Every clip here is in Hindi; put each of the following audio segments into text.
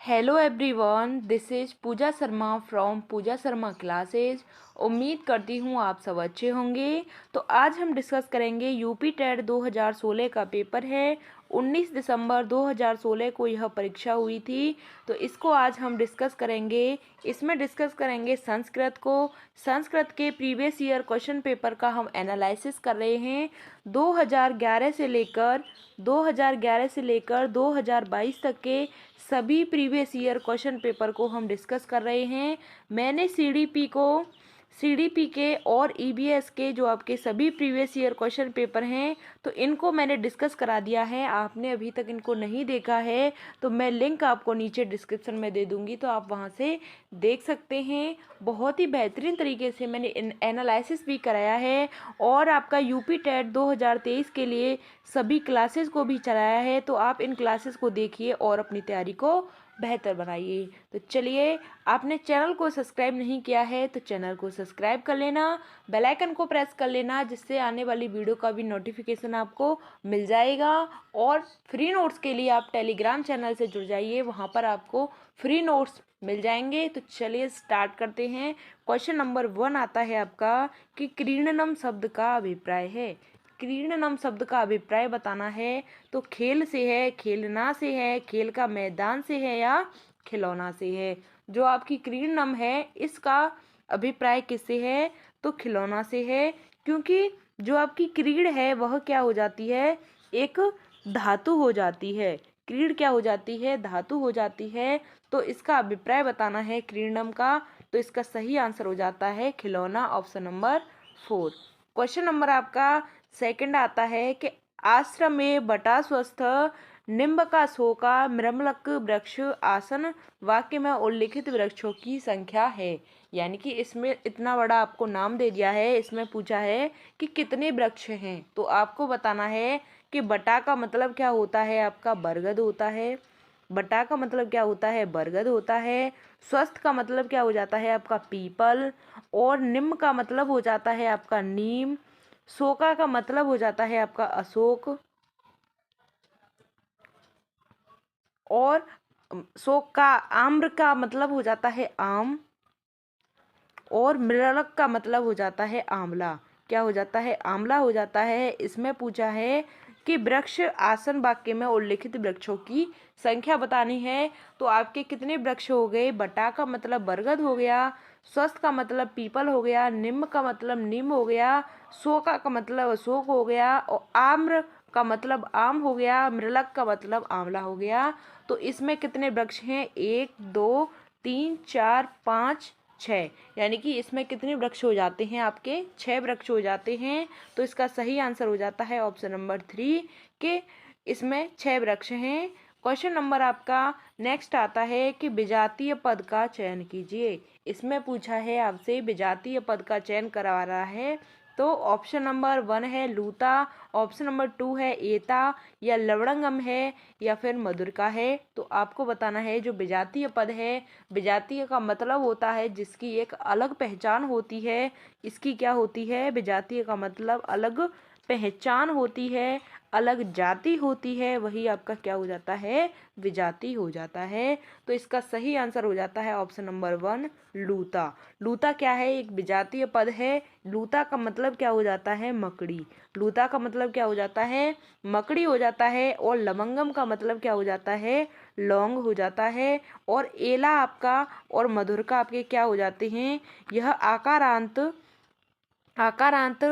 Hello everyone, this is Pooja Sharma from Pooja Sharma classes. उम्मीद करती हूँ आप सब अच्छे होंगे। तो आज हम डिस्कस करेंगे यूपी टेट 2016 का पेपर है। 19 दिसंबर 2016 को यह परीक्षा हुई थी, तो इसको आज हम डिस्कस करेंगे। इसमें डिस्कस करेंगे संस्कृत को। संस्कृत के प्रीवियस ईयर क्वेश्चन पेपर का हम एनालिसिस कर रहे हैं। 2011 से लेकर 2022 तक के सभी प्रीवियस ईयर क्वेश्चन पेपर को हम डिस्कस कर रहे हैं। मैंने सीडीपी के और ईबीएस के जो आपके सभी प्रीवियस ईयर क्वेश्चन पेपर हैं, तो इनको मैंने डिस्कस करा दिया है। आपने अभी तक इनको नहीं देखा है तो मैं लिंक आपको नीचे डिस्क्रिप्शन में दे दूंगी, तो आप वहां से देख सकते हैं। बहुत ही बेहतरीन तरीके से मैंने एनालिसिस भी कराया है और आपका यूपी टेट 2023 के लिए सभी क्लासेस को भी चलाया है, तो आप इन क्लासेस को देखिए और अपनी तैयारी को बेहतर बनाइए। तो चलिए, आपने चैनल को सब्सक्राइब नहीं किया है तो चैनल को सब्सक्राइब कर लेना, बेल आइकन को प्रेस कर लेना, जिससे आने वाली वीडियो का भी नोटिफिकेशन आपको मिल जाएगा। और फ्री नोट्स के लिए आप टेलीग्राम चैनल से जुड़ जाइए, वहाँ पर आपको फ्री नोट्स मिल जाएंगे। तो चलिए स्टार्ट करते हैं। क्वेश्चन नंबर 1 आता है आपका कि क्रीडनम शब्द का अभिप्राय है। क्रीडनम शब्द का अभिप्राय बताना है, तो खेल से है, खेलना से है, खेल का मैदान से है या खिलौना से है। जो आपकी क्रीडनम है इसका अभिप्राय किससे है, तो खिलौना से है। क्योंकि जो आपकी क्रीड है वह क्या हो जाती है, एक धातु हो जाती है। क्रीड क्या हो जाती है, धातु हो जाती है। तो इसका अभिप्राय बताना है क्रीडनम का, तो इसका सही आंसर हो जाता है खिलौना, ऑप्शन नंबर 4। क्वेश्चन नंबर आपका सेकंड आता है कि आश्रम में बटा स्वस्थ निम्ब का शोका मृमलक वृक्ष आसन वाक्य में उल्लिखित वृक्षों की संख्या है। यानी कि इसमें इतना बड़ा आपको नाम दे दिया है, इसमें पूछा है कि कितने वृक्ष हैं, तो आपको बताना है कि बटा का मतलब क्या होता है, आपका बरगद होता है। बटा का मतलब क्या होता है, बरगद होता है। स्वस्थ का मतलब क्या हो जाता है, आपका पीपल। और निम्न का मतलब हो जाता है आपका नीम। शोका का मतलब हो जाता है आपका अशोक। और शोक का आम्र का मतलब हो जाता है आम। और मृलक का मतलब हो जाता है आंवला। क्या हो जाता है, आंवला हो जाता है। इसमें पूछा है कि वृक्ष आसन वाक्य में उल्लिखित वृक्षों की संख्या बतानी है। तो आपके कितने वृक्ष हो गए, बटा का मतलब बरगद हो गया, स्वस्थ का मतलब पीपल हो गया, निम्न का मतलब नीम हो गया, शोका का मतलब अशोक हो गया, और आम्र का मतलब आम हो गया, मृलक का मतलब आंवला हो गया। तो इसमें कितने वृक्ष हैं, 1 2 3 4 5 6। यानी कि इसमें कितने वृक्ष हो जाते हैं, आपके 6 वृक्ष हो जाते हैं। तो इसका सही आंसर हो जाता है ऑप्शन नंबर 3 के इसमें 6 वृक्ष हैं। क्वेश्चन नंबर आपका नेक्स्ट आता है कि विजातीय पद का चयन कीजिए। इसमें पूछा है आपसे विजातीय पद का चयन करा रहा है। तो ऑप्शन नंबर 1 है लूता, ऑप्शन नंबर 2 है एता, या लवणगम है, या फिर मधुरिका है। तो आपको बताना है जो विजातीय पद है, विजातीय का मतलब होता है जिसकी एक अलग पहचान होती है। इसकी क्या होती है, विजातीय का मतलब अलग पहचान होती है, अलग जाति होती है, वही आपका क्या हो जाता है, विजाति हो जाता है। तो इसका सही आंसर हो जाता है ऑप्शन नंबर 1 लूता। लूता क्या है, एक विजातीय पद है। लूता का मतलब क्या हो जाता है, मकड़ी। लूता का मतलब क्या हो जाता है, मकड़ी हो जाता है। और लवंगम का मतलब क्या हो जाता है, लौंग हो जाता है। और एला आपका और मधुर का आपके क्या हो जाते हैं, यह आकारांत आकारांत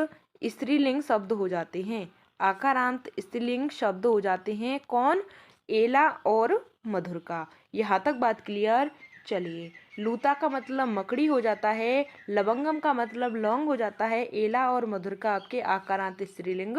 स्त्रीलिंग शब्द हो जाते हैं। आकारांत स्त्रीलिंग शब्द हो जाते हैं कौन, एला और मधुर का। यहाँ तक बात क्लियर। चलिए, लूता का मतलब मकड़ी हो जाता है, लवंगम का मतलब लौंग हो जाता है, एला और मधुर का आपके आकारांत स्त्रीलिंग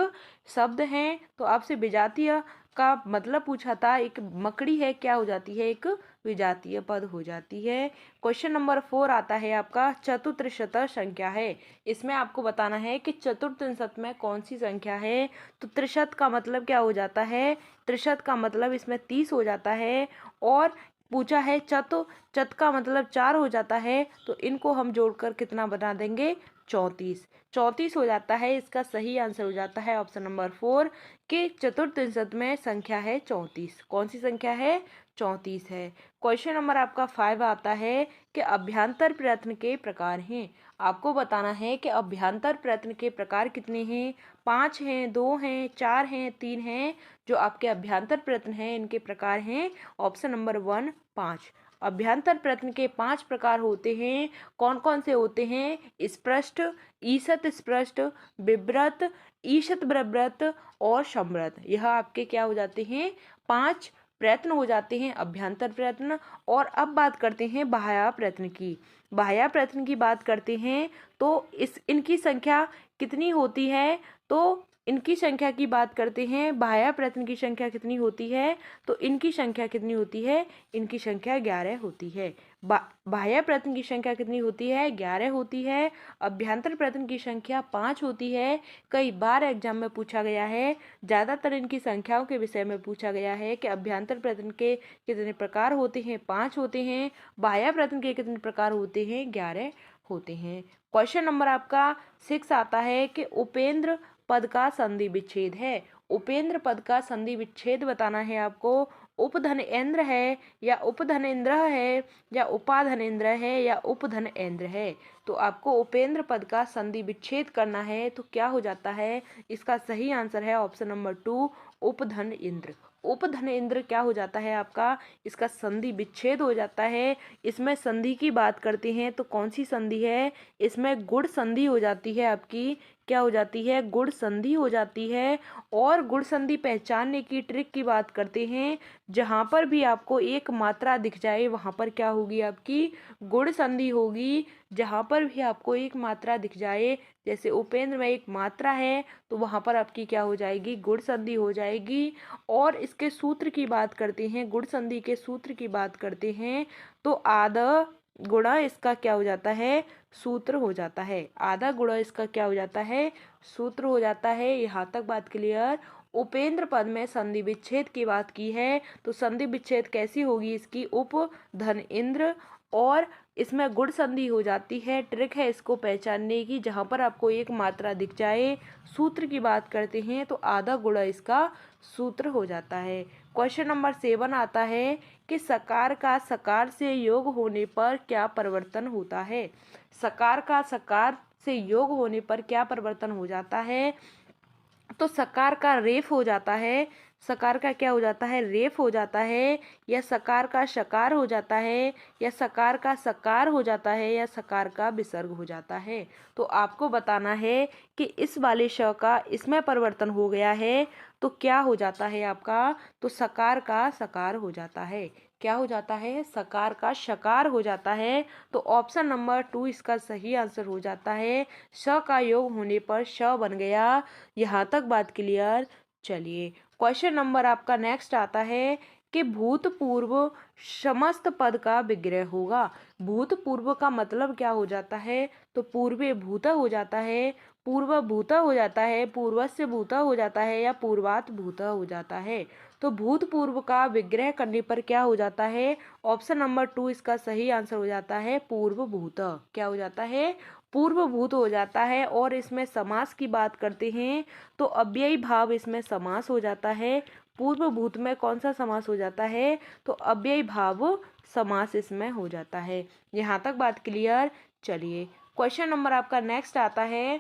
शब्द हैं। तो आपसे विजातीय का मतलब पूछा था, एक मकड़ी है क्या हो जाती है, एक विजातीय पद हो जाती है। क्वेश्चन नंबर 4 आता है आपका चतुर्त्रिशत संख्या है। इसमें आपको बताना है कि चतुर्त्रिशत में कौन सी संख्या है। तो त्रिशत का मतलब क्या हो जाता है, त्रिशत का मतलब इसमें 30 हो जाता है। और पूछा है चत का मतलब 4 हो जाता है। तो इनको हम जोड़कर कितना बना देंगे, 34। 34 हो जाता है। इसका सही आंसर हो जाता है ऑप्शन नंबर 4 कि चतुर्त्रिशत में संख्या है 34। कौन सी संख्या है, 34 है। क्वेश्चन नंबर आपका 5 आता है कि अभ्यांतर प्रयत्न के प्रकार हैं। आपको बताना है कि अभ्यांतर प्रयत्न के प्रकार कितने हैं। 5 हैं, 2 हैं, 4 हैं, 3 हैं। जो आपके अभ्यांतर प्रयत्न हैं इनके प्रकार हैं ऑप्शन नंबर 1 5। अभ्यांतर प्रयत्न के 5 प्रकार होते हैं। कौन कौन से होते हैं? स्पृष्ट, ईषत स्पृष्ट, विव्रत, ईषत विव्रत और समव्रत। यह आपके क्या हो जाते हैं? 5 प्रयत्न हो जाते हैं अभ्यांतर प्रयत्न। और अब बात करते हैं बाह्य प्रयत्न की। बाह्य प्रयत्न की बात करते हैं तो इनकी संख्या कितनी होती है? तो इनकी संख्या की बात करते हैं, बाह्य प्रयत्न की संख्या कितनी होती है? तो इनकी संख्या कितनी होती है? इनकी संख्या 11 होती है। बाह्य प्रयत्न की संख्या कितनी होती है? 11 होती है। अभ्यांतर प्रयत्न की संख्या 5 होती है। कई बार एग्जाम में पूछा गया है, ज़्यादातर इनकी संख्याओं के विषय में पूछा गया है कि अभ्यांतर प्रयत्न के कितने प्रकार होते हैं? 5 होते हैं। बाह्य प्रयत्न के कितने प्रकार होते हैं? 11 होते हैं। क्वेश्चन नंबर आपका 6 आता है कि उपेंद्र पद का संधि विच्छेद है। उपेंद्र पद का संधि विच्छेद बताना है आपको। उपधनेंद्र है या उपधनेंद्र है या उपाधनेंद्र है या उपधनेंद्र है। तो आपको उपेंद्र पद का संधि विच्छेद करना है तो क्या हो जाता है? इसका सही आंसर है ऑप्शन नंबर 2 उपधनेंद्र। उपधनेंद्र क्या हो जाता है आपका? इसका संधि विच्छेद हो जाता है। इसमें संधि की बात करते हैं तो कौन सी संधि है? इसमें गुण संधि हो जाती है आपकी। क्या हो जाती है? गुण संधि हो जाती है। और गुण संधि पहचानने की ट्रिक की बात करते हैं, जहाँ पर भी आपको एक मात्रा दिख जाए वहाँ पर क्या होगी? आपकी गुण संधि होगी। जहाँ पर भी आपको एक मात्रा दिख जाए, जैसे उपेंद्र में एक मात्रा है तो वहाँ पर आपकी क्या हो जाएगी? गुण संधि हो जाएगी। और इसके सूत्र की बात करते हैं, गुण संधि के सूत्र की बात करते हैं तो आधा गुणा इसका क्या हो जाता है? सूत्र हो जाता है। आधा गुणा इसका क्या हो जाता है? सूत्र हो जाता है। यहाँ तक बात क्लियर। उपेंद्र पद में संधि विच्छेद की बात की है तो संधि विच्छेद कैसी होगी इसकी? उप धन इंद्र। और इसमें गुण संधि हो जाती है। ट्रिक है इसको पहचानने की, जहाँ पर आपको एक मात्रा दिख जाए। सूत्र की बात करते हैं तो आधा गुणा इसका सूत्र हो जाता है। क्वेश्चन नंबर 7 आता है कि सकार का सकार से योग होने पर क्या परिवर्तन होता है? सकार का सकार से योग होने पर क्या परिवर्तन हो जाता है? तो सकार का रेफ हो जाता है। सकार का क्या हो जाता है? रेफ हो जाता है। या सकार का शकार हो जाता है या सकार का सकार हो जाता है या सकार का विसर्ग हो जाता है। तो आपको बताना है कि इस वाले श का इसमें परिवर्तन हो गया है तो क्या हो जाता है आपका? तो सकार का सकार हो जाता है। क्या हो जाता है? सकार का शकार हो जाता है। तो ऑप्शन नंबर 2 इसका सही आंसर हो जाता है। श का योग होने पर श बन गया। यहाँ तक बात क्लियर। चलिए क्वेश्चन नंबर आपका नेक्स्ट आता है कि भूतपूर्व समस्त पद का विग्रह होगा। भूतपूर्व का मतलब क्या हो जाता है? तो पूर्वे भूत हो जाता है, पूर्व भूत हो जाता है, पूर्वस्य भूत हो जाता है या पूर्वात भूत हो जाता है। तो भूतपूर्व का विग्रह करने पर क्या हो जाता है? ऑप्शन नंबर 2 इसका सही आंसर हो जाता है पूर्व भूत। क्या हो जाता है? पूर्वभूत हो जाता है। और इसमें समास की बात करते हैं तो अव्ययी भाव इसमें समास हो जाता है। पूर्वभूत में कौन सा समास हो जाता है? तो अव्ययी भाव समास इसमें हो जाता है। यहाँ तक बात क्लियर। चलिए क्वेश्चन नंबर आपका नेक्स्ट आता है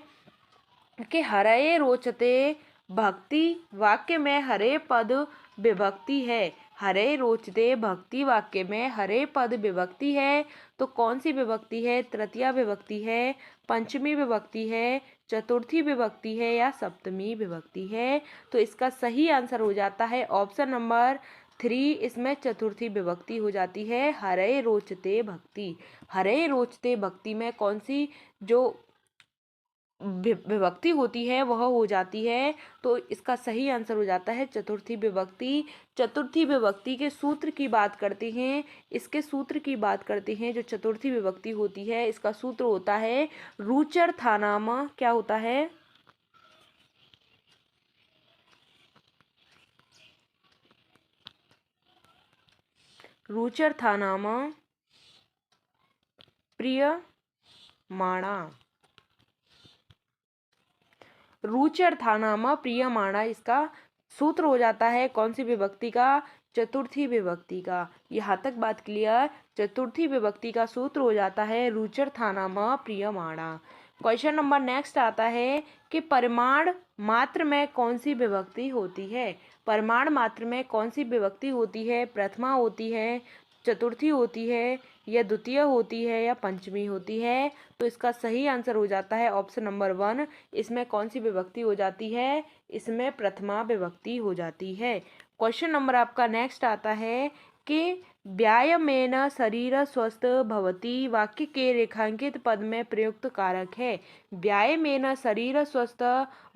कि हरे रोचते भक्ति वाक्य में हरे पद विभक्ति है। हरे रोचते भक्ति वाक्य में हरे पद विभक्ति है तो कौन सी विभक्ति है? तृतीया विभक्ति है, पंचमी विभक्ति है, चतुर्थी विभक्ति है या सप्तमी विभक्ति है। तो इसका सही आंसर हो जाता है ऑप्शन नंबर 3 इसमें चतुर्थी विभक्ति हो जाती है। हरे रोचते भक्ति। हरे रोचते भक्ति में कौन सी जो विभक्ति होती है वह हो जाती है। तो इसका सही आंसर हो जाता है चतुर्थी विभक्ति। चतुर्थी विभक्ति के सूत्र की बात करते हैं। इसके सूत्र की बात करते हैं। जो चतुर्थी विभक्ति होती है इसका सूत्र होता है रुचर्थानाम। क्या होता है? रुचर्थानाम प्रियमाणा। रुचर्थानाम प्रियमाणा इसका सूत्र हो जाता है कौन सी विभक्ति का? चतुर्थी विभक्ति का। यहाँ तक बात क्लियर। चतुर्थी विभक्ति का सूत्र हो जाता है रुचर था नाम प्रियमाणा। क्वेश्चन नंबर नेक्स्ट आता है कि परिमाण मात्र में कौन सी विभक्ति होती है। परिमाण मात्र में कौन सी विभक्ति होती है। प्रथमा होती है, चतुर्थी होती है, या द्वितीय होती है, या पंचमी होती है। तो इसका सही आंसर हो जाता है ऑप्शन नंबर 1। इसमें कौन सी विभक्ति हो जाती है। इसमें प्रथमा विभक्ति हो जाती है। क्वेश्चन नंबर आपका नेक्स्ट आता है कि व्यायामेन शरीर स्वस्थ भवति वाक्य के रेखांकित पद में प्रयुक्त कारक है। व्यायामेन शरीर स्वस्थ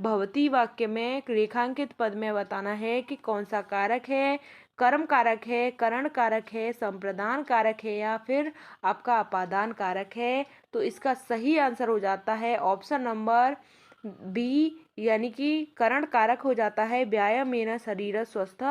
भवति वाक्य में रेखांकित पद में बताना है कि कौन सा कारक है। कर्म कारक है, करण कारक है, संप्रदान कारक है, या फिर आपका अपादान कारक है। तो इसका सही आंसर हो जाता है ऑप्शन नंबर बी, यानी कि करण कारक हो जाता है। व्यायामेन शरीर स्वस्थ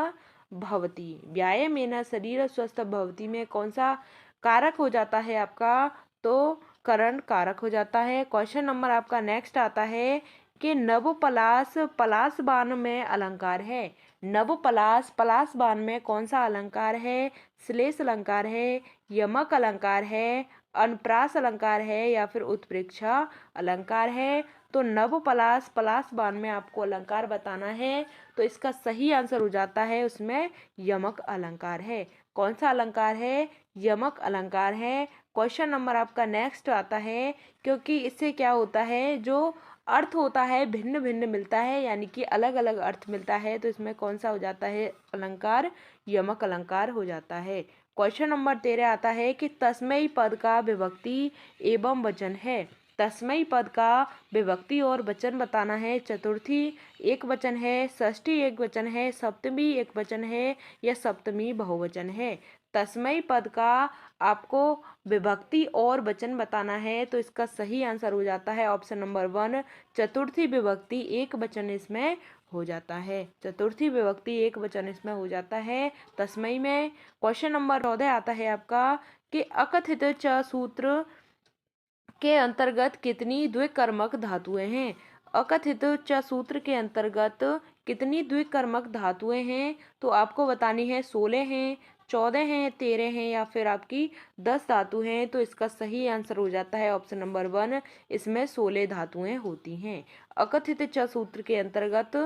भवति। व्यायामेन शरीर स्वस्थ भवति में कौन सा कारक हो जाता है आपका। तो करण कारक हो जाता है। क्वेश्चन नंबर आपका नेक्स्ट आता है कि नवपलाश पलाशबान में अलंकार है। नवपलाश पलाशबान में कौन सा अलंकार है। श्लेष अलंकार है, यमक अलंकार है, अनप्रास अलंकार है, या फिर उत्प्रेक्षा अलंकार है। तो नवपलाश पलाशबान में आपको अलंकार बताना है। तो इसका सही आंसर हो जाता है उसमें यमक अलंकार है। कौन सा अलंकार है। यमक अलंकार है। क्वेश्चन नंबर आपका नेक्स्ट आता है, क्योंकि इससे क्या होता है, जो अर्थ होता है भिन्न भिन्न मिलता है, यानी कि अलग अलग अर्थ मिलता है। तो इसमें कौन सा हो जाता है अलंकार। यमक अलंकार हो जाता है। क्वेश्चन नंबर 13 आता है कि तस्मै पद का विभक्ति एवं वचन है। तस्मै पद का विभक्ति और वचन बताना है। चतुर्थी एक वचन है, षष्ठी एक वचन है, सप्तमी एक वचन है, या सप्तमी बहुवचन है। तस्मै पद का आपको विभक्ति और वचन बताना है। तो इसका सही आंसर हो जाता है ऑप्शन नंबर 1। चतुर्थी विभक्ति एक वचन इसमें हो जाता है। चतुर्थी विभक्ति एक वचन इसमें हो जाता है तस्मै में। क्वेश्चन नंबर 14 आता है आपका कि अकथित च सूत्र के अंतर्गत कितनी द्विकर्मक धातुएं हैं। अकथित च सूत्र के अंतर्गत कितनी द्विकर्मक धातुएं हैं। तो आपको बतानी है 16 हैं, 14 हैं, 13 हैं, या फिर आपकी 10 धातु हैं। तो इसका सही आंसर हो जाता है ऑप्शन नंबर 1। इसमें 16 धातुएं होती हैं। अकथित च सूत्र के अंतर्गत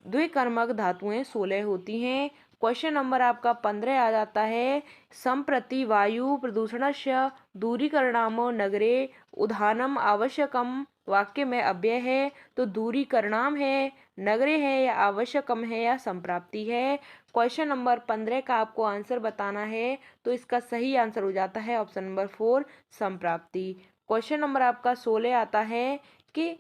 द्विकर्मक धातुएं 16 होती हैं। क्वेश्चन नंबर आपका 15 आ जाता है। संप्रति वायु प्रदूषणस्य दूरीकरणामो नगरे उधानम आवश्यकम वाक्य में अव्यय है। तो दूरीकरणाम है, नगरे है, या आवश्यकम है, या संप्राप्ति है। क्वेश्चन नंबर 15 का आपको आंसर बताना है। तो इसका सही आंसर हो जाता है ऑप्शन नंबर 4 संप्राप्ति। क्वेश्चन नंबर आपका 16 आता है कि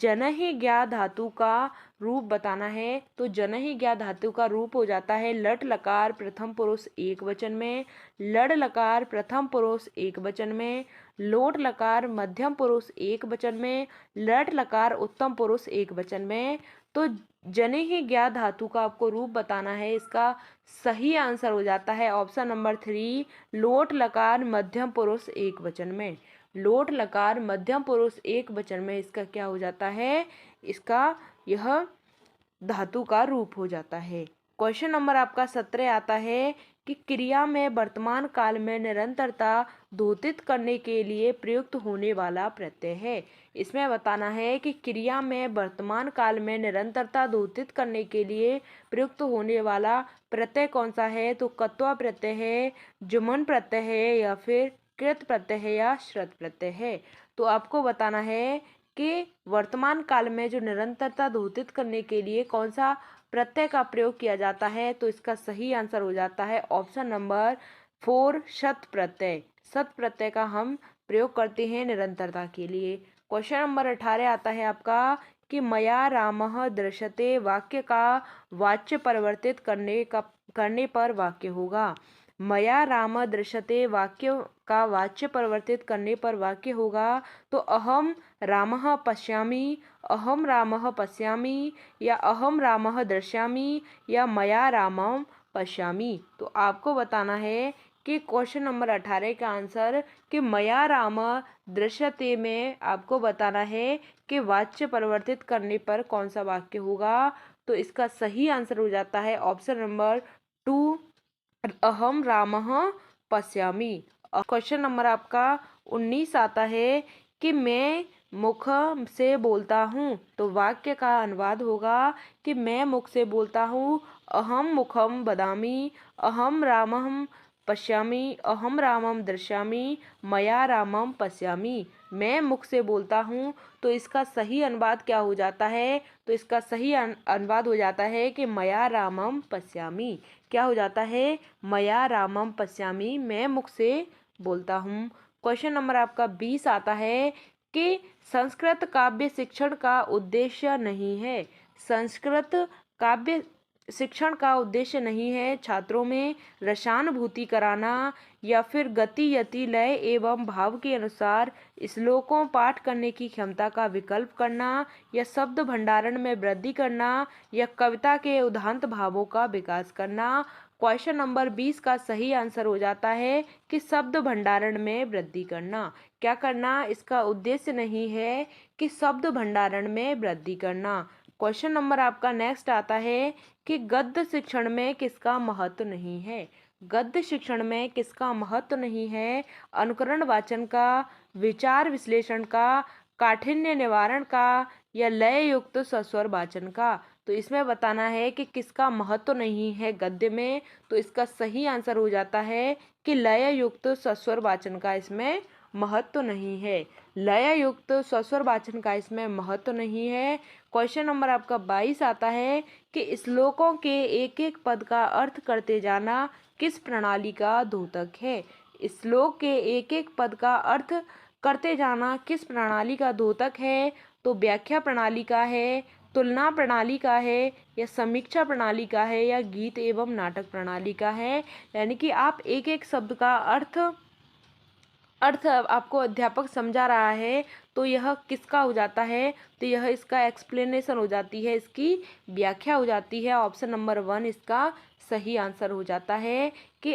जनहि ज्ञा धातु का रूप बताना है। तो जनहि ज्ञा धातु का रूप हो जाता है लट लकार प्रथम पुरुष एक वचन में, लड़ लकार प्रथम पुरुष एक वचन में, लोट लकार मध्यम पुरुष एक वचन में, लट लकार उत्तम पुरुष एक वचन में। तो जनहि ज्ञा धातु का आपको रूप बताना है। इसका सही आंसर हो जाता है ऑप्शन नंबर 3 लोट लकार मध्यम पुरुष एक वचन में। लोट लकार मध्यम पुरुष एक वचन में इसका क्या हो जाता है। इसका यह धातु का रूप हो जाता है। क्वेश्चन नंबर आपका 17 आता है कि क्रिया में वर्तमान काल में निरंतरता द्योतित करने के लिए प्रयुक्त होने वाला प्रत्यय है। इसमें बताना है कि क्रिया में वर्तमान काल में निरंतरता द्योतित करने के लिए प्रयुक्त होने वाला प्रत्यय कौन सा है। तो कत्वा प्रत्यय है, जुमन प्रत्यय है, या फिर कृत प्रत्यय है, या श्रत प्रत्यय है। तो आपको बताना है कि वर्तमान काल में जो निरंतरता द्योतित करने के लिए कौन सा प्रत्यय का प्रयोग किया जाता है। तो इसका सही आंसर हो जाता है ऑप्शन नंबर 4 शत प्रत्यय। शत प्रत्यय का हम प्रयोग करते हैं निरंतरता के लिए। क्वेश्चन नंबर 18 आता है आपका कि मया रामः दृश्यते वाक्य का वाच्य परिवर्तित करने पर वाक्य होगा। मया राम दृश्यते वाक्य का वाच्य परिवर्तित करने पर वाक्य होगा। तो अहम रामः पश्यामि, अहम रामः पश्यामि, या अहम रामः दृश्यामि, या मया रामं पश्यामि। तो आपको बताना है कि क्वेश्चन नंबर 18 का आंसर कि मया राम दृश्यते में आपको बताना है कि वाच्य परिवर्तित करने पर कौन सा वाक्य होगा। तो इसका सही आंसर हो जाता है ऑप्शन नंबर 2 अहम रामः पश्यामि। क्वेश्चन नंबर आपका 19 आता है कि मैं मुख से बोलता हूँ, तो वाक्य का अनुवाद होगा कि मैं मुख से बोलता हूँ। अहम मुखम वदामि, अहम रामं पश्यामि, अहम रामं दृश्यामि, मया रामं पश्यामि। मैं मुख से बोलता हूँ, तो इसका सही अनुवाद क्या हो जाता है? तो इसका सही अनुवाद हो जाता है कि मया रामं पश्यामि। क्या हो जाता है? मया रामम पश्यामि, मैं मुख से बोलता हूँ। क्वेश्चन नंबर आपका 20 आता है कि संस्कृत काव्य शिक्षण का उद्देश्य नहीं है। संस्कृत काव्य शिक्षण का उद्देश्य नहीं है छात्रों में रसानुभूति कराना या फिर गति यति लय एवं भाव के अनुसार श्लोकों पाठ करने की क्षमता का विकल्प करना या शब्द भंडारण में वृद्धि करना या कविता के उदात्त भावों का विकास करना। क्वेश्चन नंबर 20 का सही आंसर हो जाता है कि शब्द भंडारण में वृद्धि करना। क्या करना? इसका उद्देश्य नहीं है कि शब्द भंडारण में वृद्धि करना। क्वेश्चन नंबर आपका नेक्स्ट आता है कि गद्य शिक्षण में किसका महत्व नहीं है। गद्य शिक्षण में किसका महत्व नहीं है? अनुकरण वाचन का, विचार विश्लेषण का, काठिन्य निवारण का या लय युक्त सस्वर वाचन का। तो इसमें बताना है कि किसका महत्व नहीं है गद्य में। तो इसका सही आंसर हो जाता है कि लय युक्त सस्वर वाचन का इसमें महत्व नहीं है। लय युक्त सस्वर वाचन का इसमें महत्व नहीं है। क्वेश्चन नंबर आपका 22 आता है कि श्लोकों के एक एक पद का अर्थ करते जाना किस प्रणाली का द्योतक है। श्लोक के एक एक पद का अर्थ करते जाना किस प्रणाली का द्योतक है? तो व्याख्या प्रणाली का है, तुलना प्रणाली का है या समीक्षा प्रणाली का है या गीत एवं नाटक प्रणाली का है। यानी कि आप एक एक शब्द का अर्थ आपको अध्यापक समझा रहा है तो यह किसका हो जाता है? तो यह इसका एक्सप्लेनेशन हो जाती है, इसकी व्याख्या हो जाती है। ऑप्शन नंबर 1 इसका सही आंसर हो जाता है कि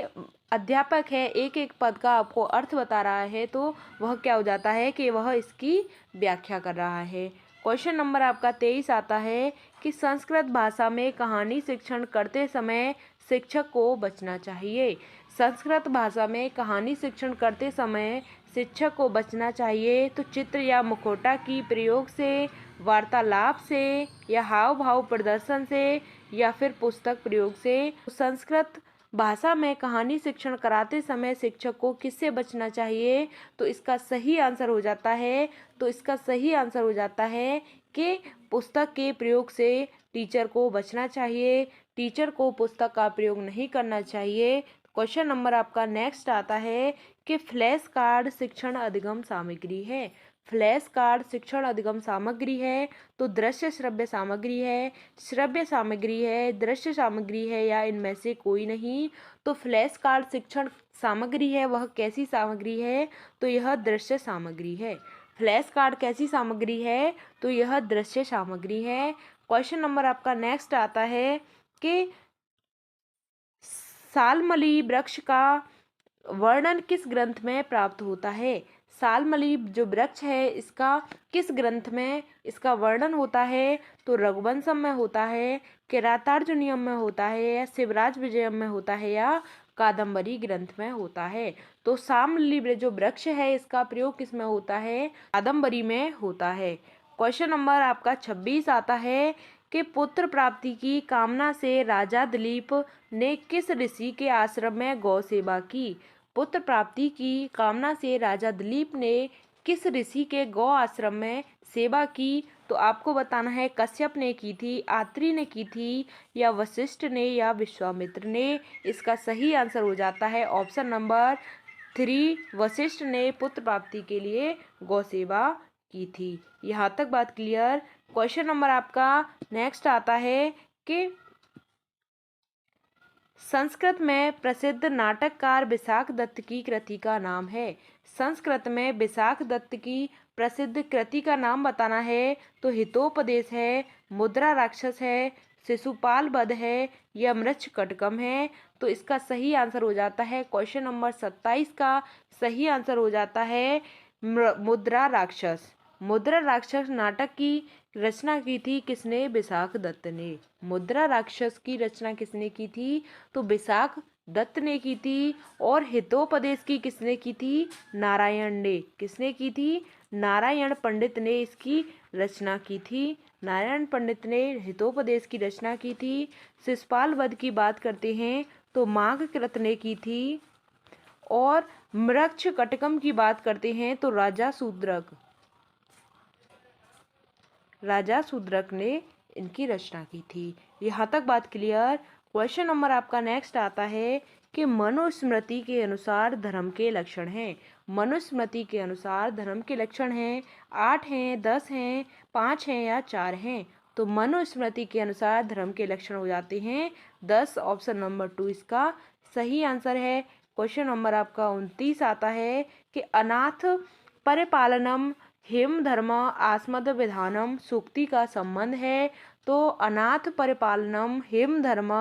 अध्यापक है एक एक पद का आपको अर्थ बता रहा है तो वह क्या हो जाता है कि वह इसकी व्याख्या कर रहा है। क्वेश्चन नंबर आपका 23 आता है कि संस्कृत भाषा में कहानी शिक्षण करते समय शिक्षक को बचना चाहिए। संस्कृत भाषा में कहानी शिक्षण करते समय शिक्षक को बचना चाहिए। तो चित्र या मुखौटा की प्रयोग से, वार्तालाप से या हाव भाव प्रदर्शन से या फिर पुस्तक प्रयोग से। संस्कृत भाषा में कहानी शिक्षण कराते समय शिक्षक को किससे बचना चाहिए? तो इसका सही आंसर हो जाता है कि पुस्तक के प्रयोग से टीचर को बचना चाहिए। टीचर को पुस्तक का प्रयोग नहीं करना चाहिए। क्वेश्चन नंबर आपका नेक्स्ट आता है कि फ्लैश कार्ड शिक्षण अधिगम सामग्री है। फ्लैश कार्ड शिक्षण अधिगम सामग्री है तो दृश्य श्रव्य सामग्री है, श्रव्य सामग्री है, दृश्य सामग्री है या इनमें से कोई नहीं। तो फ्लैश कार्ड शिक्षण सामग्री है वह कैसी सामग्री है? तो यह दृश्य सामग्री है। फ्लैश कार्ड कैसी सामग्री है? तो यह दृश्य सामग्री है। क्वेश्चन नंबर आपका नेक्स्ट आता है कि सालमली वृक्ष का वर्णन किस ग्रंथ में प्राप्त होता है। सालमली जो वृक्ष है इसका किस ग्रंथ में इसका वर्णन होता है? तो रघुवंशम में होता है, किरातार्जुनीयम में होता है या शिवराज विजयम में होता है या कादम्बरी ग्रंथ में होता है। तो सालमली जो वृक्ष है इसका प्रयोग किस में होता है? कादम्बरी में होता है। क्वेश्चन नंबर आपका 26 आता है कि पुत्र प्राप्ति की कामना से राजा दिलीप ने किस ऋषि के आश्रम में गौ सेवा की। पुत्र प्राप्ति की कामना से राजा दिलीप ने किस ऋषि के गौ आश्रम में सेवा की? तो आपको बताना है कश्यप ने की थी, आत्रि ने की थी या वशिष्ठ ने या विश्वामित्र ने। इसका सही आंसर हो जाता है ऑप्शन नंबर 3 वशिष्ठ ने पुत्र प्राप्ति के लिए गौ सेवा की थी। यहाँ तक बात क्लियर। क्वेश्चन नंबर आपका नेक्स्ट आता है कि संस्कृत में प्रसिद्ध नाटककार विशाख दत्त की कृति का नाम है। संस्कृत में विशाख दत्त की प्रसिद्ध कृति का नाम बताना है तो हितोपदेश है, मुद्रा राक्षस है, शिशुपाल वध है या मृच्छकटकम है। तो इसका सही आंसर हो जाता है क्वेश्चन नंबर 27 का सही आंसर हो जाता है मुद्रा राक्षस। मुद्रा राक्षस नाटक की रचना की थी किसने? विशाख दत्त ने। मुद्रा राक्षस की रचना किसने की थी? तो विशाख दत्त ने की थी। और हितोपदेश की किसने की थी? नारायण ने। किसने की थी? नारायण पंडित ने इसकी रचना की थी। नारायण पंडित ने हितोपदेश की रचना की थी। शिशुपाल वध की बात करते हैं तो माघकृत ने की थी। और मृक्ष कटकम की बात करते हैं तो राजा शूद्रक ने इनकी रचना की थी। यहाँ तक बात क्लियर। क्वेश्चन नंबर आपका नेक्स्ट आता है कि मनुस्मृति के अनुसार धर्म के लक्षण हैं। मनुस्मृति के अनुसार धर्म के लक्षण हैं 8 हैं, 10 हैं, 5 हैं या 4 हैं। तो मनुस्मृति के अनुसार धर्म के लक्षण हो जाते हैं 10। ऑप्शन नंबर 2 इसका सही आंसर है। क्वेश्चन नंबर आपका 29 आता है कि अनाथ परिपालनम हिम धर्म आस्मद विधानम सूक्ति का संबंध है। तो अनाथ परिपालनम हिम धर्म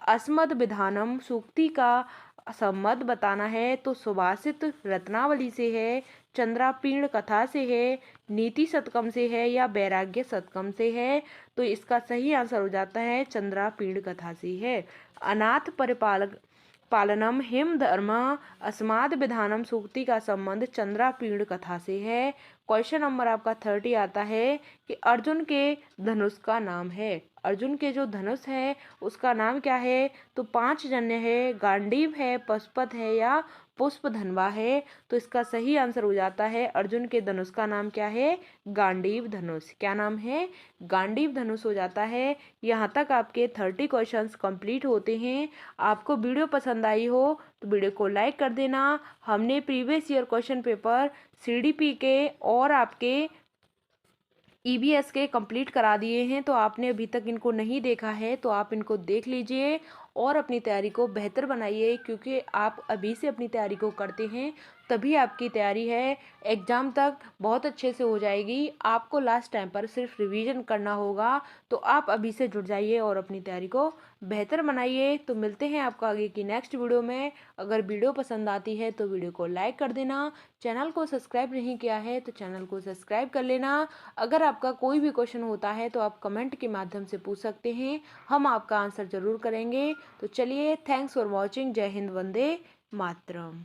अस्मद विधानम सूक्ति का संबंध बताना है। तो सुभाषित रत्नावली से है, चंद्रापीण कथा से है, नीति शतकम से है या वैराग्य शतकम से है। तो इसका सही आंसर हो जाता है चंद्रापीण कथा से है। अनाथ परिपालक पालनम हिम धर्म अस्माद विधानम सूक्ति का संबंध चंद्रापीण कथा से है। क्वेश्चन नंबर आपका 30 आता है कि अर्जुन के धनुष का नाम है। अर्जुन के जो धनुष है उसका नाम क्या है? तो 5 जन्य है, गांडीव है, पशुपत है या पुष्पधनवा है। तो इसका सही आंसर हो जाता है अर्जुन के धनुष का नाम क्या है? गांडीव धनुष। क्या नाम है? गांडीव धनुष हो जाता है। यहाँ तक आपके 30 क्वेश्चंस कंप्लीट होते हैं। आपको वीडियो पसंद आई हो तो वीडियो को लाइक कर देना। हमने previous year question paper CDP के और आपके ईबीएस के कंप्लीट करा दिए हैं। तो आपने अभी तक इनको नहीं देखा है तो आप इनको देख लीजिए और अपनी तैयारी को बेहतर बनाइए, क्योंकि आप अभी से अपनी तैयारी को करते हैं तभी आपकी तैयारी है एग्ज़ाम तक बहुत अच्छे से हो जाएगी। आपको लास्ट टाइम पर सिर्फ रिवीजन करना होगा। तो आप अभी से जुट जाइए और अपनी तैयारी को बेहतर बनाइए। तो मिलते हैं आपको आगे की नेक्स्ट वीडियो में। अगर वीडियो पसंद आती है तो वीडियो को लाइक कर देना। चैनल को सब्सक्राइब नहीं किया है तो चैनल को सब्सक्राइब कर लेना। अगर आपका कोई भी क्वेश्चन होता है तो आप कमेंट के माध्यम से पूछ सकते हैं, हम आपका आंसर ज़रूर करेंगे। तो चलिए, थैंक्स फॉर वॉचिंग। जय हिंद, वंदे मातरम।